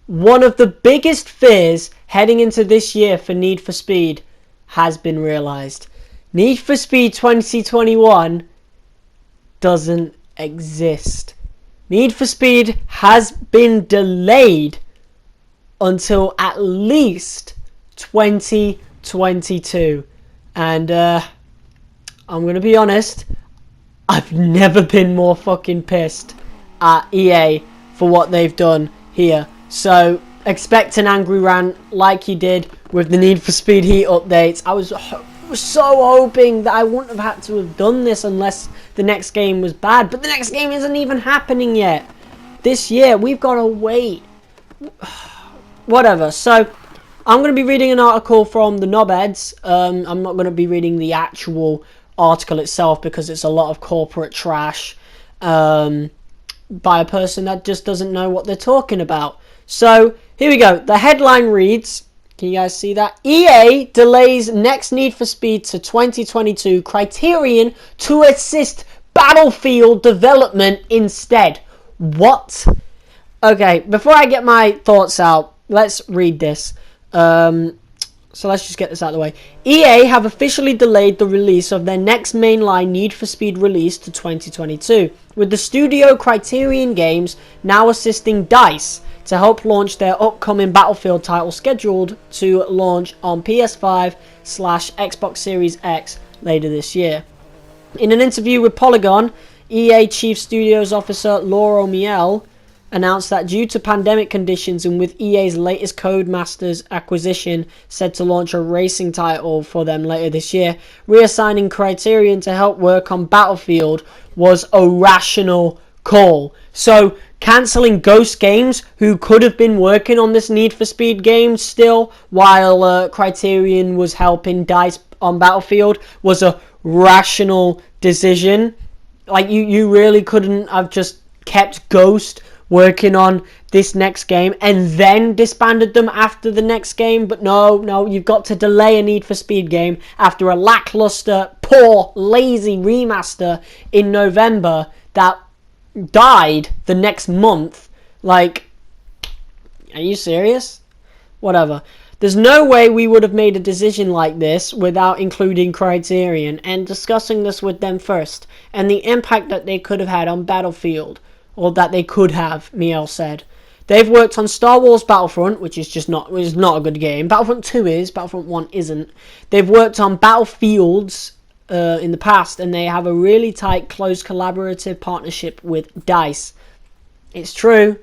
One of the biggest fears heading into this year for Need for Speed has been realised. Need for Speed 2021 doesn't exist. Need for Speed has been delayed until at least 2022. And I'm going to be honest, I've never been more fucking pissed at EA for what they've done here. So expect an angry rant like you did with the Need for Speed Heat updates. I was so hoping that I wouldn't have had to have done this unless the next game was bad. But the next game isn't even happening yet. This year, we've got to wait. Whatever. So I'm going to be reading an article from the Knobheads. I'm not going to be reading the actual article itself because it's a lot of corporate trash by a person that just doesn't know what they're talking about. So here we go. The headline reads, can you guys see that? EA delays next Need for Speed to 2022 Criterion to assist Battlefield development instead. What? Okay, before I get my thoughts out, let's read this. So let's just get this out of the way. EA have officially delayed the release of their next mainline Need for Speed release to 2022, with the studio Criterion Games now assisting DICE to help launch their upcoming Battlefield title, scheduled to launch on PS5/Xbox Series X later this year. In an interview with Polygon, EA Chief Studios Officer Laura Miele announced that due to pandemic conditions and with EA's latest Codemasters acquisition set to launch a racing title for them later this year, reassigning Criterion to help work on Battlefield was a rational call. So cancelling Ghost Games, who could have been working on this Need for Speed game still, while Criterion was helping DICE on Battlefield, was a rational decision. Like, you really couldn't have just kept Ghost working on this next game and then disbanded them after the next game. But no, you've got to delay a Need for Speed game after a lackluster, poor, lazy remaster in November that died the next month. Like, are you serious? Whatever. There's no way we would have made a decision like this without including Criterion and discussing this with them first, and the impact that they could have had on Battlefield. Or that they could have, Miele said. They've worked on Star Wars Battlefront, which is not a good game. Battlefront 2 is, Battlefront 1 isn't. They've worked on Battlefields in the past, and they have a really tight, close, collaborative partnership with DICE. It's true.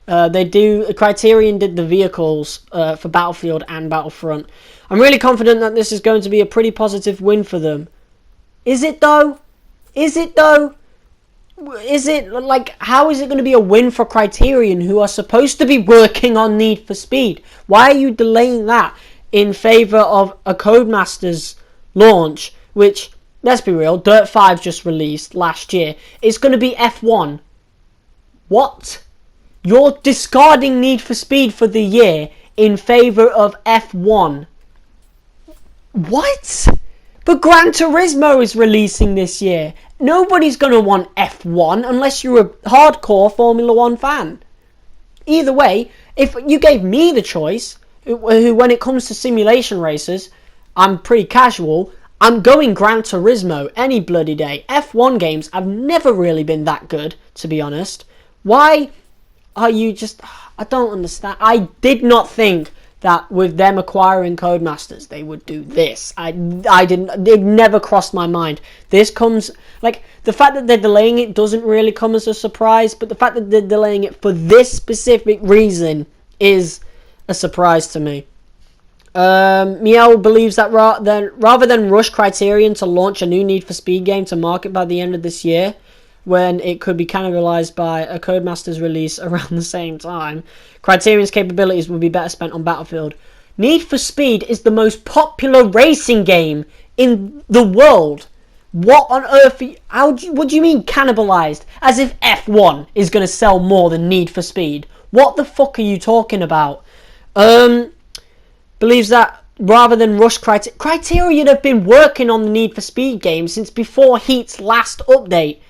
Criterion did the vehicles for Battlefield and Battlefront. I'm really confident that this is going to be a pretty positive win for them. Is it though? Is it, like, how is it going to be a win for Criterion, who are supposed to be working on Need for Speed? Why are you delaying that in favour of a Codemasters launch, which, let's be real, Dirt 5 just released last year? It's going to be F1. What? You're discarding Need for Speed for the year in favour of F1. What? But Gran Turismo is releasing this year. Nobody's going to want F1 unless you're a hardcore Formula 1 fan. Either way, if you gave me the choice, who when it comes to simulation races, I'm pretty casual, I'm going Gran Turismo any bloody day. F1 games have never really been that good, to be honest. Why are you just... I don't understand. I did not think that with them acquiring Codemasters, they would do this. I didn't. It never crossed my mind. This comes, like, the fact that they're delaying it doesn't really come as a surprise, but the fact that they're delaying it for this specific reason is a surprise to me. Miele believes that rather than rush Criterion to launch a new Need for Speed game to market by the end of this year, when it could be cannibalized by a Codemasters release around the same time, Criterion's capabilities would be better spent on Battlefield. Need for Speed is the most popular racing game in the world. What on earth? What do you mean cannibalized? As if F1 is going to sell more than Need for Speed. What the fuck are you talking about? Believes that rather than rush Criterion have been working on the Need for Speed game since before Heat's last update.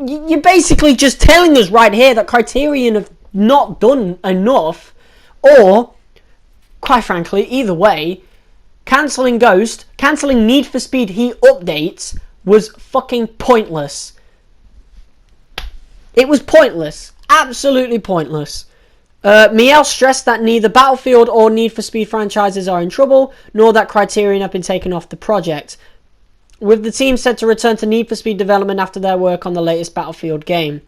You're basically just telling us right here that Criterion have not done enough Or, quite frankly, either way, cancelling Need for Speed Heat updates was fucking pointless. It was pointless. Absolutely pointless. Miel stressed that neither Battlefield or Need for Speed franchises are in trouble, nor that Criterion have been taken off the project, with the team said to return to Need for Speed development after their work on the latest Battlefield game.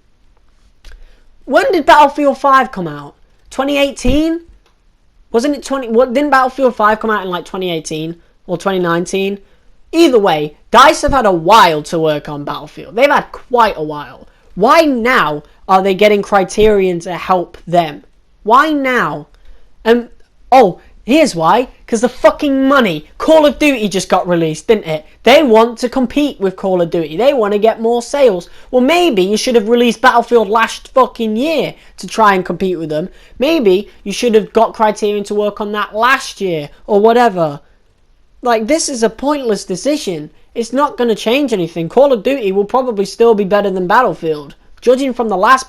When did Battlefield 5 come out? 2018? Wasn't it 20... What, didn't Battlefield 5 come out in like 2018 or 2019? Either way, DICE have had a while to work on Battlefield. They've had quite a while. Why now are they getting Criterion to help them? Why now? Here's why. Because the fucking money. Call of Duty just got released, didn't it? They want to compete with Call of Duty. They want to get more sales. Well, maybe you should have released Battlefield last fucking year to try and compete with them. Maybe you should have got Criterion to work on that last year or whatever. Like, this is a pointless decision. It's not going to change anything. Call of Duty will probably still be better than Battlefield. Judging from the last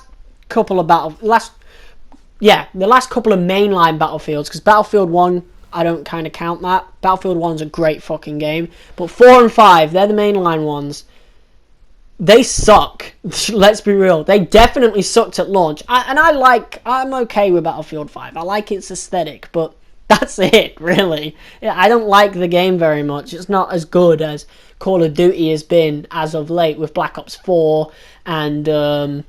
couple of the last couple of mainline Battlefields, because Battlefield 1, I don't kind of count that. Battlefield 1's a great fucking game. But 4 and 5, they're the mainline ones. They suck. Let's be real. They definitely sucked at launch. I'm okay with Battlefield 5. I like its aesthetic, but that's it, really. I don't like the game very much. It's not as good as Call of Duty has been as of late with Black Ops 4 and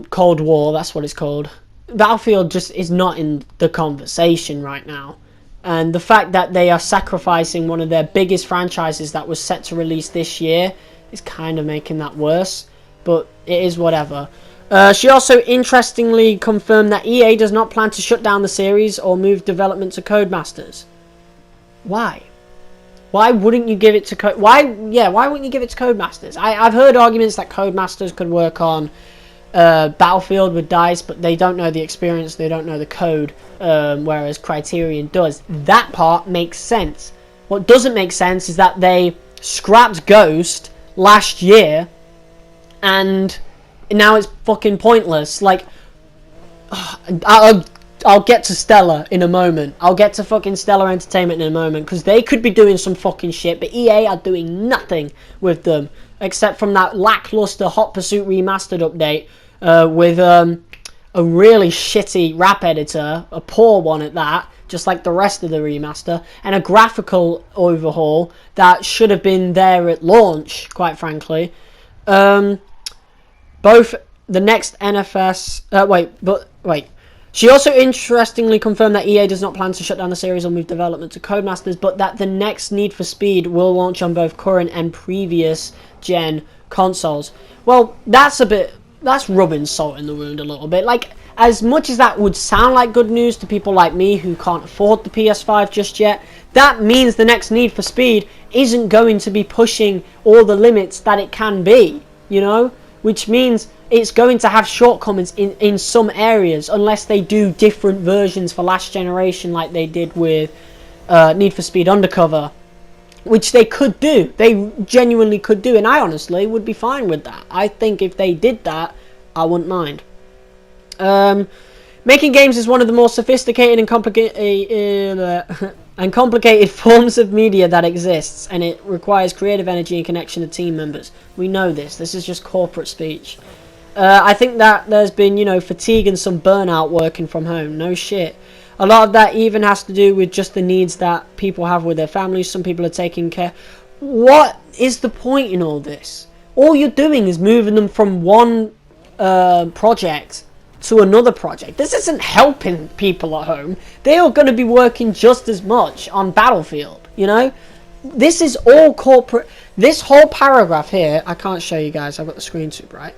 Cold War, that's what it's called. Battlefield just is not in the conversation right now. And the fact that they are sacrificing one of their biggest franchises that was set to release this year is kind of making that worse. But it is whatever. She also interestingly confirmed that EA does not plan to shut down the series or move development to Codemasters. Why? Why wouldn't you give it to Why wouldn't you give it to Codemasters? I've heard arguments that Codemasters could work on Battlefield with DICE, but they don't know the experience, they don't know the code, whereas Criterion does. That part makes sense. What doesn't make sense is that they scrapped Ghost last year and now it's fucking pointless. Like, I'll get to Stellar in a moment. I'll get to fucking Stellar Entertainment in a moment, because they could be doing some fucking shit, but EA are doing nothing with them except from that lackluster Hot Pursuit Remastered update with a really shitty rap editor, a poor one at that, just like the rest of the remaster, and a graphical overhaul that should have been there at launch, quite frankly. Both the next NFS... She also interestingly confirmed that EA does not plan to shut down the series or move development to Codemasters, but that the next Need for Speed will launch on both current and previous gen consoles. Well, that's rubbing salt in the wound a little bit. Like, as much as that would sound like good news to people like me who can't afford the PS5 just yet, that means the next Need for Speed isn't going to be pushing all the limits that it can be, you know? Which means it's going to have shortcomings in some areas, unless they do different versions for last generation like they did with Need for Speed Undercover, which they could do. They genuinely could do, and I honestly would be fine with that. I think if they did that, I wouldn't mind. Making games is one of the more sophisticated and complicated forms of media that exists, and it requires creative energy and connection to team members. We know this. This is just corporate speech. I think that there's been, fatigue and some burnout working from home. No shit. A lot of that even has to do with just the needs that people have with their families. Some people are taking care. What is the point in all this? All you're doing is moving them from one project to another project. This isn't helping people at home. They are going to be working just as much on Battlefield, This is all corporate. This whole paragraph here, I can't show you guys, I've got the screen super right.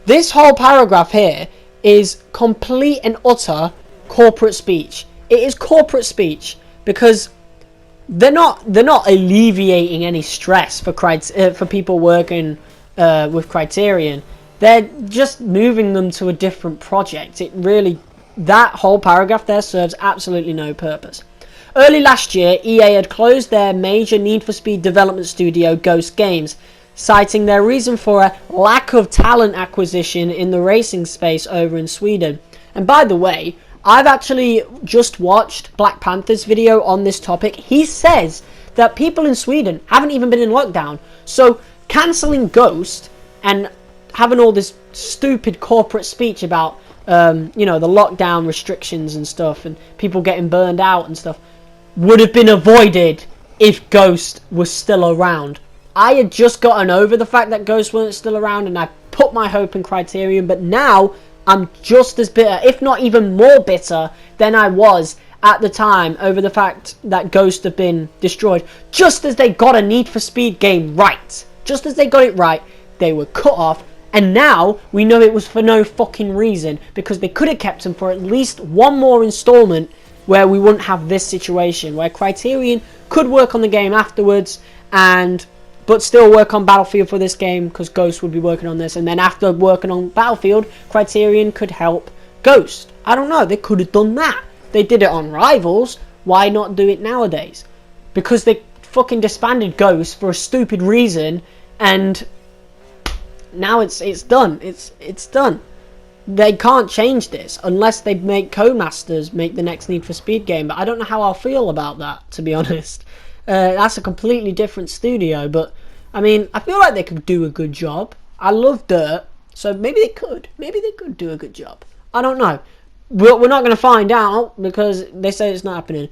This whole paragraph here is complete and utter corporate speech. It is corporate speech because they're not alleviating any stress for people working with Criterion. They're just moving them to a different project. That whole paragraph there serves absolutely no purpose. Early last year, EA had closed their major Need for Speed development studio, Ghost Games, citing their reason for a lack of talent acquisition in the racing space over in Sweden. And by the way, I've actually just watched Black Panther's video on this topic. He says that people in Sweden haven't even been in lockdown. So cancelling Ghost and having all this stupid corporate speech about, you know, the lockdown restrictions and stuff and people getting burned out and stuff would have been avoided if Ghost was still around. I had just gotten over the fact that Ghost weren't still around and I put my hope in Criterion, but now I'm just as bitter, if not even more bitter, than I was at the time over the fact that Ghost have been destroyed. Just as they got a Need for Speed game right, just as they got it right, they were cut off, and now we know it was for no fucking reason, because they could have kept them for at least one more installment where we wouldn't have this situation, where Criterion could work on the game afterwards but still work on Battlefield for this game, because Ghost would be working on this, and then after working on Battlefield, Criterion could help Ghost. I don't know, they could have done that. They did it on Rivals, why not do it nowadays? Because they fucking disbanded Ghost for a stupid reason, and now it's done. It's done. They can't change this unless they make Codemasters make the next Need for Speed game, but I don't know how I'll feel about that, to be honest. That's a completely different studio, but I mean, I feel like they could do a good job. I love Dirt, so maybe they could do a good job. I don't know. We're not going to find out because they say it's not happening.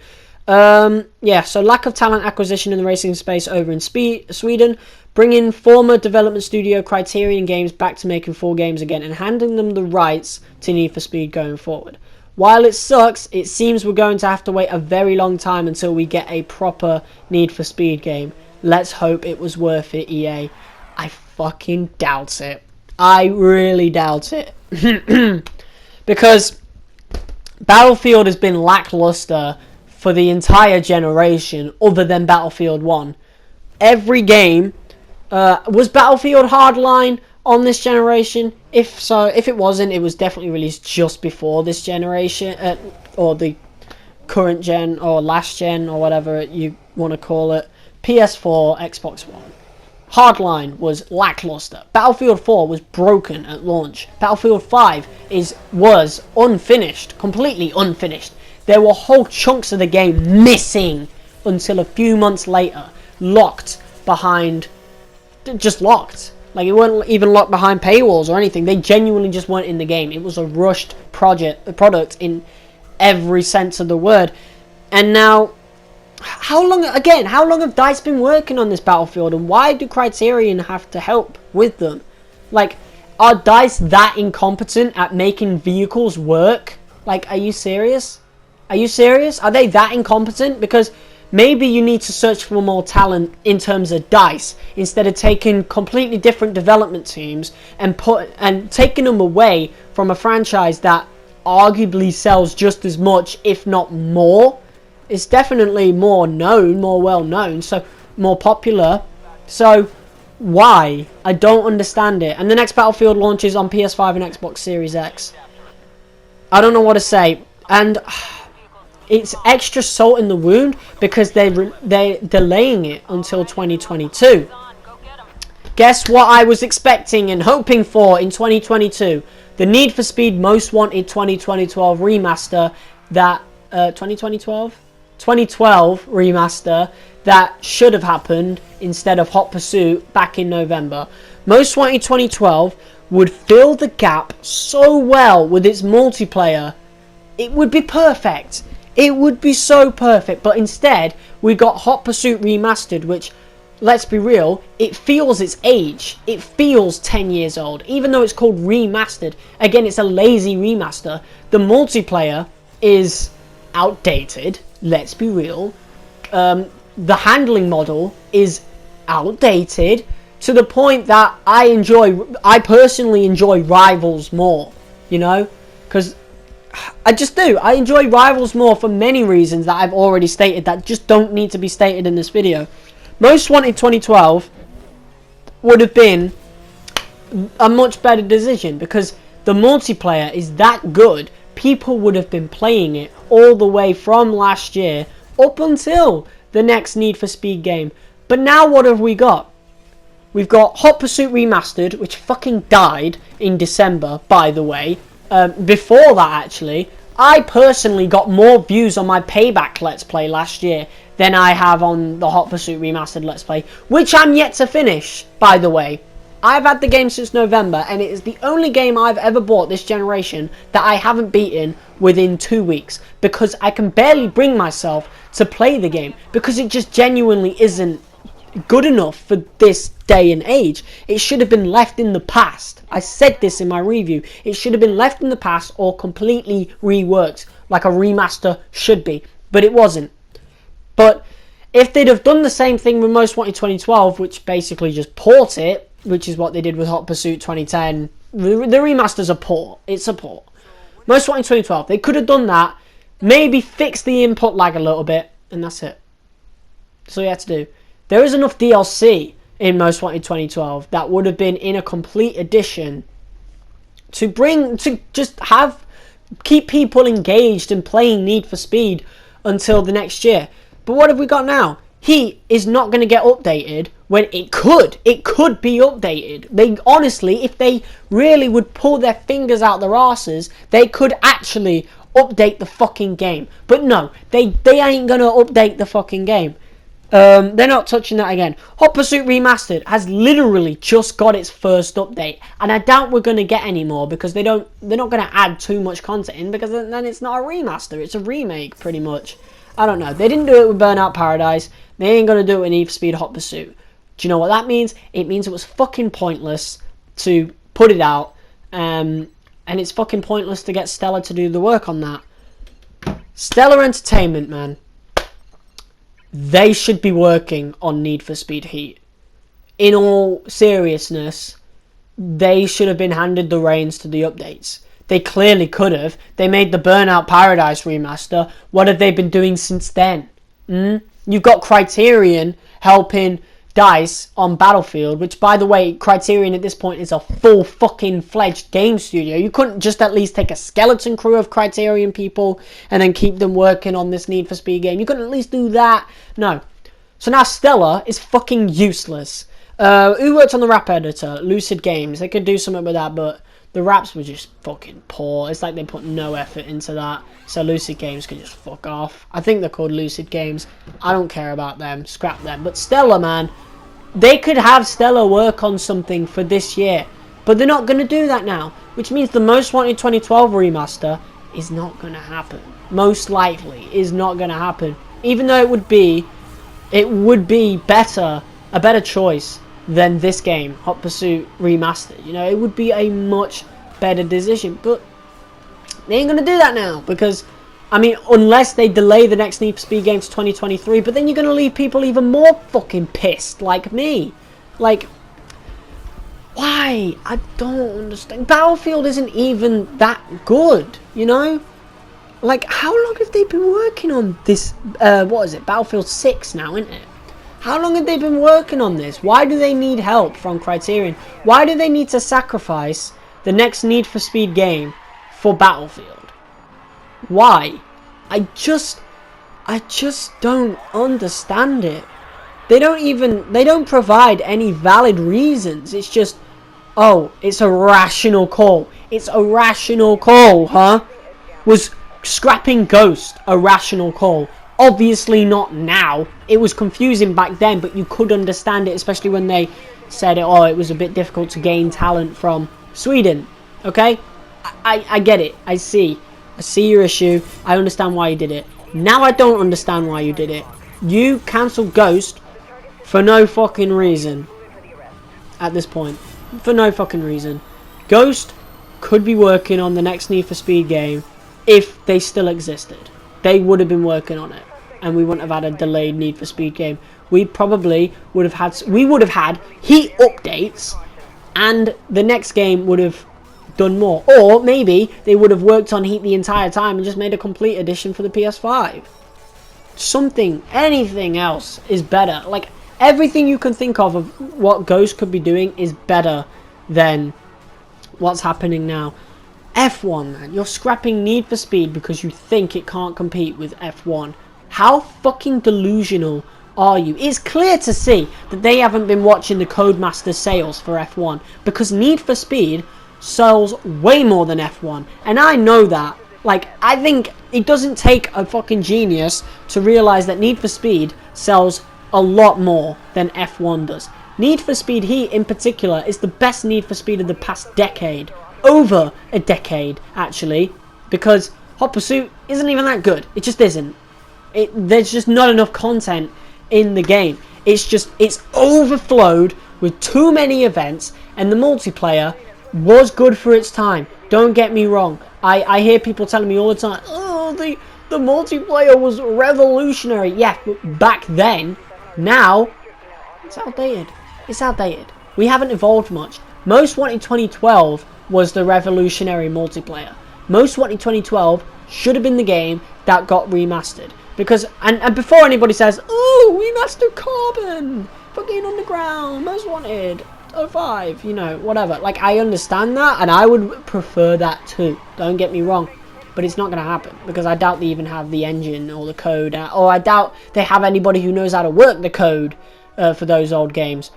Yeah, so lack of talent acquisition in the racing space over in Sweden, bringing former development studio Criterion Games back to making full games again and handing them the rights to Need for Speed going forward. While it sucks, it seems we're going to have to wait a very long time until we get a proper Need for Speed game. Let's hope it was worth it, EA. I fucking doubt it. I really doubt it. Because Battlefield has been lackluster for the entire generation other than Battlefield 1. Every game... was Battlefield Hardline on this generation? If so, if it wasn't, it was definitely released just before this generation, or the current gen, or last gen, or whatever you want to call it. PS4, Xbox One. Hardline was lackluster. Battlefield 4 was broken at launch. Battlefield 5 was unfinished, completely unfinished. There were whole chunks of the game missing until a few months later, locked behind, just locked. Like, it weren't even locked behind paywalls or anything. They genuinely just weren't in the game. It was a rushed product in every sense of the word. And now, how long have DICE been working on this Battlefield, and why do Criterion have to help with them? Like, are DICE that incompetent at making vehicles work? Like, are you serious? Are you serious? Are they that incompetent? Because maybe you need to search for more talent in terms of DICE instead of taking completely different development teams and taking them away from a franchise that arguably sells just as much, if not more. It's definitely more known, more well known, so more popular. So why? I don't understand it. And the next Battlefield launches on PS5 and Xbox Series X. I don't know what to say. And it's extra salt in the wound because they're delaying it until 2022. Guess what I was expecting and hoping for in 2022? The Need for Speed Most Wanted 2012 remaster that 2012 remaster that should have happened instead of Hot Pursuit back in November. Most Wanted 2012 would fill the gap so well with its multiplayer. It would be perfect. It would be so perfect, but instead we got Hot Pursuit Remastered, which, let's be real, it feels its age. It feels 10 years old, even though it's called Remastered. Again, it's a lazy remaster. The multiplayer is outdated, let's be real. The handling model is outdated to the point that I personally enjoy Rivals more, you know, because I just do. I enjoy Rivals more for many reasons that I've already stated that just don't need to be stated in this video. Most Wanted 2012 would have been a much better decision because the multiplayer is that good. People would have been playing it all the way from last year up until the next Need for Speed game. But now what have we got? We've got Hot Pursuit Remastered, which fucking died in December, by the way. Before that, actually, I personally got more views on my Payback Let's Play last year than I have on the Hot Pursuit Remastered Let's Play, which I'm yet to finish, by the way. I've had the game since November, and it is the only game I've ever bought this generation that I haven't beaten within 2 weeks, because I can barely bring myself to play the game, because it just genuinely isn't good enough for this day and age. It should have been left in the past. I said this in my review. It should have been left in the past or completely reworked, like a remaster should be, but it wasn't. But if they'd have done the same thing with Most Wanted 2012, which basically just port it, which is what they did with Hot Pursuit 2010. The remaster's a port. It's a port. Most Wanted 2012. They could have done that. Maybe fix the input lag a little bit. And that's it. That's all you had to do. There is enough DLC in Most Wanted 2012 that would have been in a complete edition to just keep people engaged and playing Need for Speed until the next year. But what have we got now? Heat is not going to get updated when it could be updated. They honestly, if they really would pull their fingers out their asses, they could actually update the fucking game. But no, they ain't going to update the fucking game. They're not touching that again. Hot Pursuit Remastered has literally just got its first update, and I doubt we're going to get any more, because they're not going to add too much content in, because then it's not a remaster, it's a remake pretty much. I don't know. They didn't do it with Burnout Paradise. They ain't going to do it with Need for Speed Hot Pursuit. Do you know what that means? It means it was fucking pointless to put it out. And it's fucking pointless to get Stellar to do the work on that. Stellar Entertainment, man. They should be working on Need for Speed Heat. In all seriousness, they should have been handed the reins to the updates. They clearly could have. They made the Burnout Paradise remaster. What have they been doing since then? You've got Criterion helping DICE on Battlefield, which, by the way, Criterion at this point is a full fucking fledged game studio. You couldn't just at least take a skeleton crew of Criterion people and then keep them working on this Need for Speed game. You couldn't at least do that. No. So now Stellar is fucking useless. Who worked on the rap editor? Lucid Games. They could do something with that, but the raps were just fucking poor. It's like they put no effort into that. So Lucid Games could just fuck off. I think they're called Lucid Games. I don't care about them. Scrap them. But Stellar, man. They could have Stellar work on something for this year. But they're not going to do that now. Which means the Most Wanted 2012 remaster is not going to happen. Most likely is not going to happen. Even though it would be better, a better choice than this game, Hot Pursuit Remastered. You know, it would be a much better decision, but they ain't gonna do that now, because, I mean, unless they delay the next Need for Speed game to 2023, but then you're gonna leave people even more fucking pissed, like me. Like, why? I don't understand. Battlefield isn't even that good, you know? Like, how long have they been working on this, what is it, Battlefield 6 now, isn't it? How long have they been working on this? Why do they need help from Criterion? Why do they need to sacrifice the next Need for Speed game for Battlefield? Why? I just don't understand it. They don't provide any valid reasons. It's just, oh, it's a rational call. It's a rational call, huh? Was scrapping Ghost a rational call? Obviously not now. It was confusing back then, but you could understand it, especially when they said, oh, it was a bit difficult to gain talent from Sweden. Okay? I get it. I see your issue. I understand why you did it. Now I don't understand why you did it. You cancelled Ghost for no fucking reason. At this point. For no fucking reason. Ghost could be working on the next Need for Speed game if they still existed. They would have been working on it, and we wouldn't have had a delayed Need for Speed game. We probably would have had Heat updates, and the next game would have done more. Or maybe they would have worked on Heat the entire time and just made a complete edition for the PS5. Something, anything else is better. Like, everything you can think of what Ghost could be doing is better than what's happening now. F1, man. You're scrapping Need for Speed because you think it can't compete with F1. How fucking delusional are you? It's clear to see that they haven't been watching the Codemaster sales for F1, because Need for Speed sells way more than F1. And I know that. Like, I think it doesn't take a fucking genius to realise that Need for Speed sells a lot more than F1 does. Need for Speed Heat, in particular, is the best Need for Speed of the past decade. Over a decade, actually. Because Hot Pursuit isn't even that good. It just isn't. There's just not enough content in the game. It's overflowed with too many events, and the multiplayer was good for its time. Don't get me wrong. I hear people telling me all the time, oh, the multiplayer was revolutionary. Yeah, but back then. Now, it's outdated. It's outdated. We haven't evolved much. Most Wanted 2012 was the revolutionary multiplayer. Most Wanted 2012 should have been the game that got remastered. Because, and before anybody says, oh, remastered Carbon, fucking Underground, Most Wanted, 05, you know, whatever. Like, I understand that, and I would prefer that too. Don't get me wrong. But it's not going to happen, because I doubt they even have the engine or the code, or I doubt they have anybody who knows how to work the code for those old games.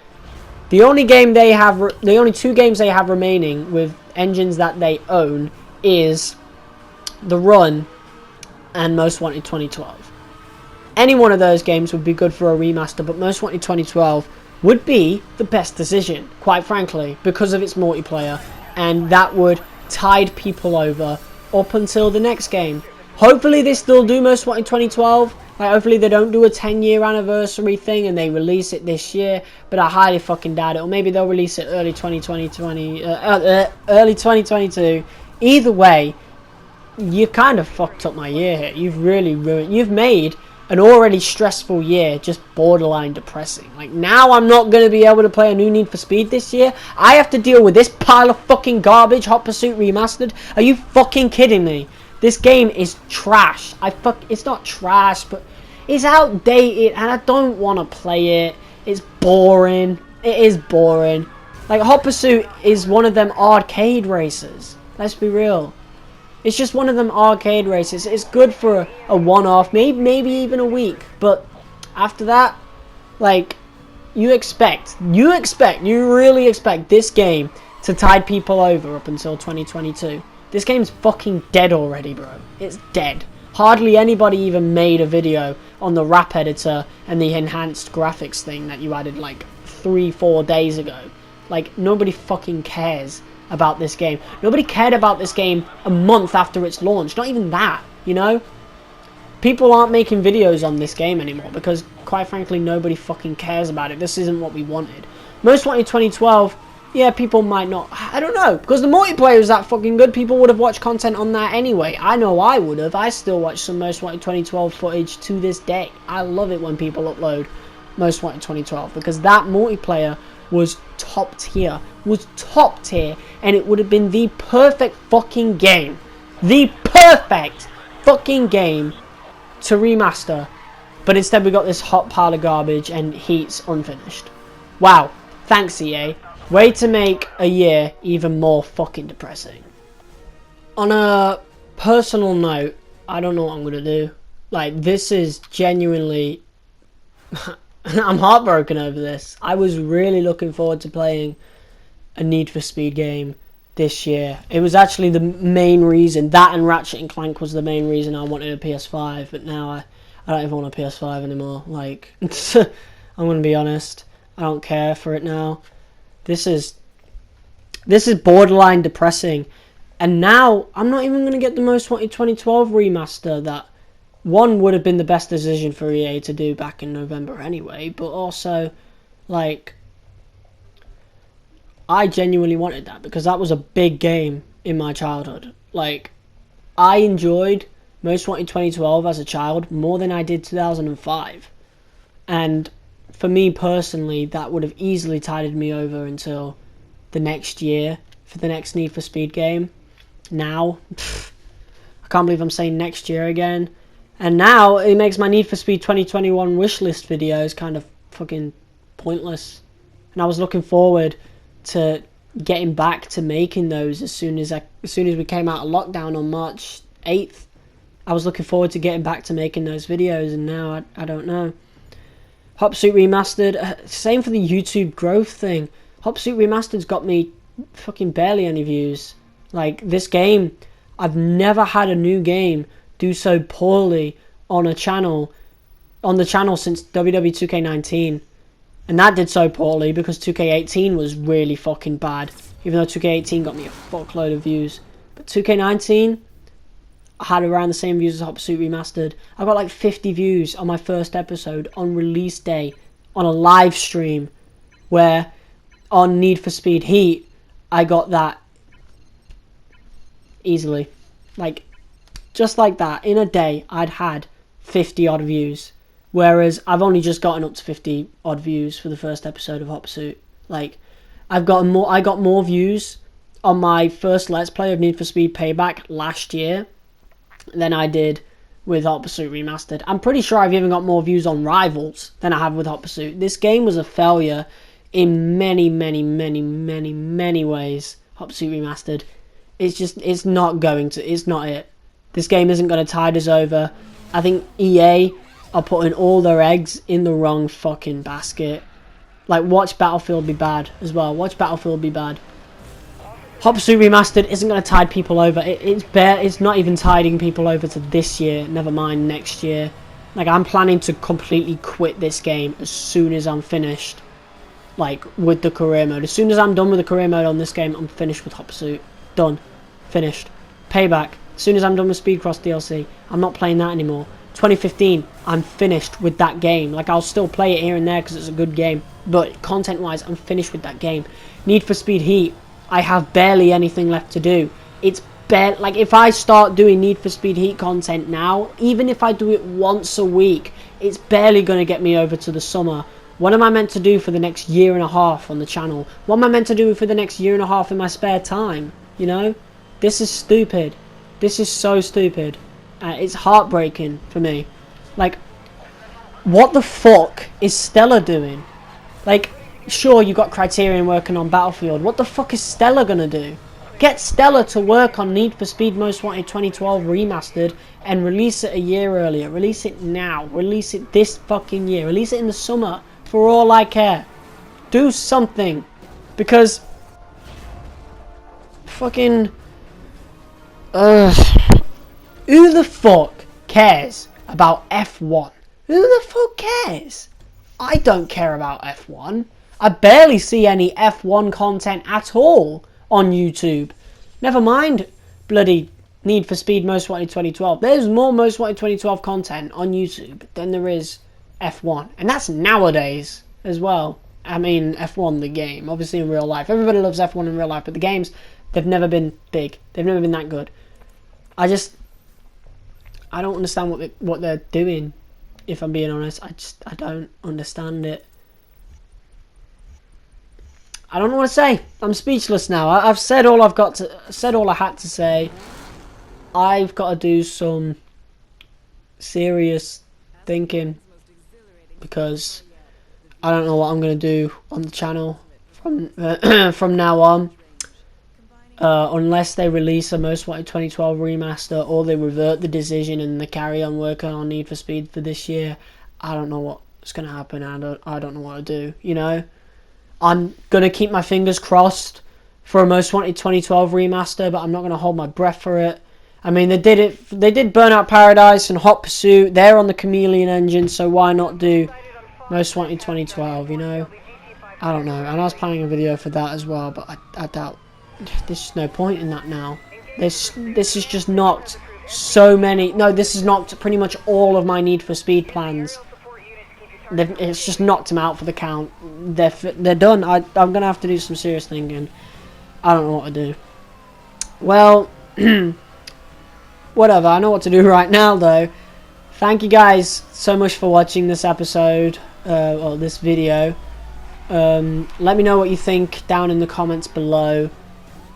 The only two games they have remaining with engines that they own is The Run and Most Wanted 2012. Any one of those games would be good for a remaster, but Most Wanted 2012 would be the best decision, quite frankly, because of its multiplayer, and that would tide people over up until the next game. Hopefully they still do Most Wanted 2012. Like, hopefully they don't do a 10-year anniversary thing and they release it this year, but I highly fucking doubt it. Or maybe they'll release it early 2022. Either way, you kind of fucked up my year here. You've really ruined. You've made an already stressful year just borderline depressing. Like, now I'm not going to be able to play a new Need for Speed this year. I have to deal with this pile of fucking garbage, Hot Pursuit Remastered. Are you fucking kidding me? This game is trash. It's not trash, but it's outdated and I don't want to play it. It's boring. It is boring. Like, Hot Pursuit is one of them arcade races. Let's be real. It's just one of them arcade races. It's good for a one-off, maybe even a week. But after that, like, you really expect this game to tide people over up until 2022. This game's fucking dead already, bro. It's dead. Hardly anybody even made a video on the wrap editor and the enhanced graphics thing that you added like 3-4 days ago. Like, nobody fucking cares about this game. Nobody cared about this game a month after its launch. Not even that, you know? People aren't making videos on this game anymore because, quite frankly, nobody fucking cares about it. This isn't what we wanted. Most Wanted 2012, yeah, people might not. I don't know. Because the multiplayer is that fucking good, people would have watched content on that anyway. I know I would have. I still watch some Most Wanted 2012 footage to this day. I love it when people upload Most Wanted 2012 because that multiplayer was top tier, and it would have been the perfect fucking game, to remaster, but instead we got this hot pile of garbage and Heat's unfinished. Wow, thanks EA, way to make a year even more fucking depressing. On a personal note, I don't know what I'm gonna do. Like, this is genuinely I'm heartbroken over this. I was really looking forward to playing a Need for Speed game this year. It was actually the main reason. That and Ratchet and Clank was the main reason I wanted a PS5. But now I don't even want a PS5 anymore. Like, I'm going to be honest. I don't care for it now. This is borderline depressing. And now I'm not even going to get the Most Wanted 2012 remaster that one would have been the best decision for EA to do back in November anyway, but also, like, I genuinely wanted that because that was a big game in my childhood. Like, I enjoyed Most Wanted 2012 as a child more than I did 2005. And for me personally, that would have easily tided me over until the next year for the next Need for Speed game. Now, I can't believe I'm saying next year again. And now it makes my Need for Speed 2021 wishlist videos kind of fucking pointless. And I was looking forward to getting back to making those as soon as we came out of lockdown on March 8th. I was looking forward to getting back to making those videos, and now I don't know. Hot Pursuit Remastered, same for the YouTube growth thing. Hot Pursuit Remastered's got me fucking barely any views. Like, this game, I've never had a new game do so poorly on a channel, on the channel since WWE 2K19. And that did so poorly because 2K18 was really fucking bad. Even though 2K18 got me a fuckload of views. But 2K19, I had around the same views as Hot Pursuit Remastered. I got like 50 views on my first episode on release day on a live stream, where on Need for Speed Heat, I got that easily. Like, just like that, in a day, I'd had 50 odd views. Whereas I've only just gotten up to 50 odd views for the first episode of Hot Pursuit. Like, I got more views on my first Let's Play of Need for Speed Payback last year than I did with Hot Pursuit Remastered. I'm pretty sure I've even got more views on Rivals than I have with Hot Pursuit. This game was a failure in many, many, many, many, many ways. Hot Pursuit Remastered. It's not it. This game isn't going to tide us over. I think EA are putting all their eggs in the wrong fucking basket. Like, watch Battlefield be bad as well. Watch Battlefield be bad. Hot Pursuit Remastered isn't going to tide people over. It's not even tiding people over to this year. Never mind next year. Like, I'm planning to completely quit this game as soon as I'm finished. Like, with the career mode. As soon as I'm done with the career mode on this game, I'm finished with Hot Pursuit. Done. Finished. Payback. As soon as I'm done with Speedcross DLC, I'm not playing that anymore. 2015, I'm finished with that game. Like, I'll still play it here and there because it's a good game. But content-wise, I'm finished with that game. Need for Speed Heat, I have barely anything left to do. It's like, if I start doing Need for Speed Heat content now, even if I do it once a week, it's barely going to get me over to the summer. What am I meant to do for the next year and a half on the channel? What am I meant to do for the next year and a half in my spare time? You know? This is stupid. This is so stupid. It's heartbreaking for me. Like, what the fuck is Stella doing? Like, sure, you got Criterion working on Battlefield. What the fuck is Stella gonna do? Get Stella to work on Need for Speed Most Wanted 2012 Remastered and release it a year earlier. Release it now. Release it this fucking year. Release it in the summer, for all I care. Do something. Because fucking who the fuck cares about F1? Who the fuck cares? I don't care about F1. I barely see any F1 content at all on YouTube. Never mind bloody Need for Speed Most Wanted 2012. There's more Most Wanted 2012 content on YouTube than there is F1. And that's nowadays as well. I mean, F1 the game, obviously in real life. Everybody loves F1 in real life, but the games, they've never been big. They've never been that good. I don't understand what they're doing, if I'm being honest. I don't understand it. I don't know what to say. I'm speechless now. I've said all said all I had to say. I've got to do some serious thinking because I don't know what I'm going to do on the channel from now on. Unless they release a Most Wanted 2012 remaster or they revert the decision and they carry on working on Need for Speed for this year, I don't know what's going to happen. I don't know what to do, you know? I'm going to keep my fingers crossed for a Most Wanted 2012 remaster, but I'm not going to hold my breath for it. I mean, they did Burnout Paradise and Hot Pursuit. They're on the Chameleon engine, so why not do Most Wanted 2012, you know? I don't know. And I was planning a video for that as well, but I doubt... There's just no point in that now. This is just knocked so many... No, this has knocked pretty much all of my Need for Speed plans. It's just knocked them out for the count. They're done. I'm going to have to do some serious thinking. I don't know what to do. Well, whatever. I know what to do right now, though. Thank you guys so much for watching this episode, or this video. Let me know what you think down in the comments below.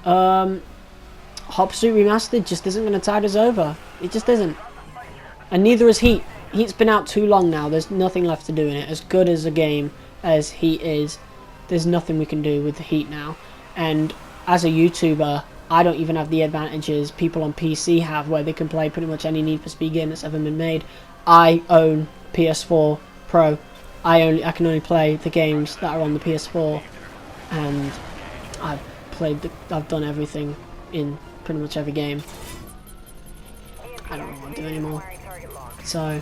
Hot Pursuit Remastered just isn't going to tide us over. It just isn't. And neither is Heat. Heat's been out too long now. There's nothing left to do in it. As good as a game as Heat is, there's nothing we can do with the Heat now. And as a YouTuber, I don't even have the advantages people on PC have, where they can play pretty much any Need for Speed game that's ever been made. I own PS4 Pro. I can only play the games that are on the PS4, and I've done everything in pretty much every game. I don't know what to do anymore. So,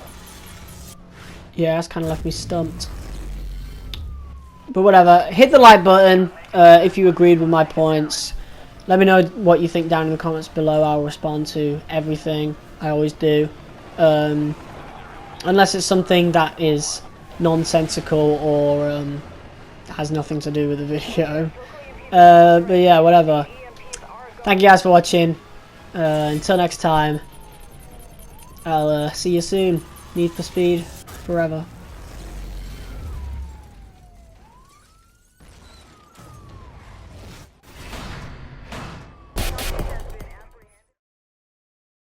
yeah, that's kind of left me stumped. But whatever, hit the like button if you agreed with my points. Let me know what you think down in the comments below. I'll respond to everything. I always do. Unless it's something that is nonsensical or has nothing to do with the video. But yeah, whatever. Thank you guys for watching. Until next time, I'll see you soon. Need for Speed forever.